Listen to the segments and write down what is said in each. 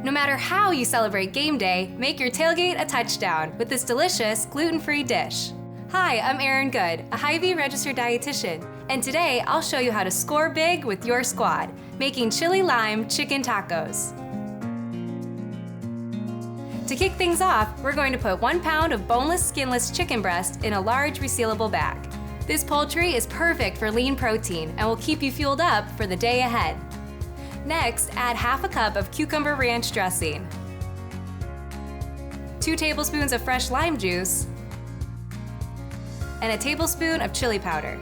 No matter how you celebrate game day, make your tailgate a touchdown with this delicious gluten-free dish. Hi, I'm Erin Good, a Hy-Vee Registered Dietitian, and today I'll show you how to score big with your squad, making chili lime chicken tacos. To kick things off, we're going to put 1 pound of boneless, skinless chicken breast in a large resealable bag. This poultry is perfect for lean protein and will keep you fueled up for the day ahead. Next, add half a cup of cucumber ranch dressing, 2 tablespoons of fresh lime juice, and a tablespoon of chili powder.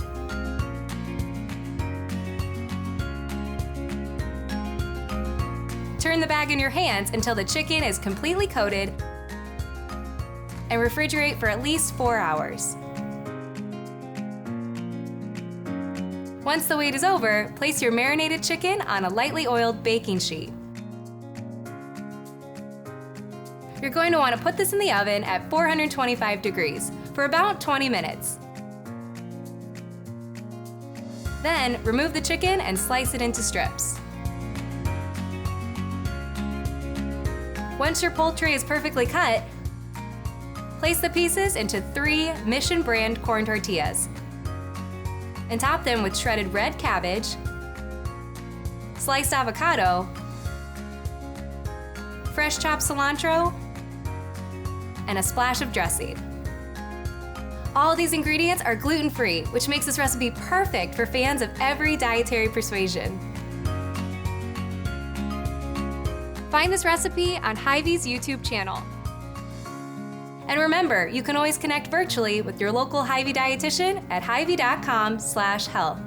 Turn the bag in your hands until the chicken is completely coated and refrigerate for at least 4 hours. Once the wait is over, place your marinated chicken on a lightly oiled baking sheet. You're going to want to put this in the oven at 425 degrees for about 20 minutes. Then, remove the chicken and slice it into strips. Once your poultry is perfectly cut, place the pieces into 3 Mission brand corn tortillas and top them with shredded red cabbage, sliced avocado, fresh chopped cilantro, and a splash of dressing. All of these ingredients are gluten-free, which makes this recipe perfect for fans of every dietary persuasion. Find this recipe on Hy-Vee's YouTube channel. And remember, you can always connect virtually with your local Hy-Vee dietitian at hy-vee.com/health.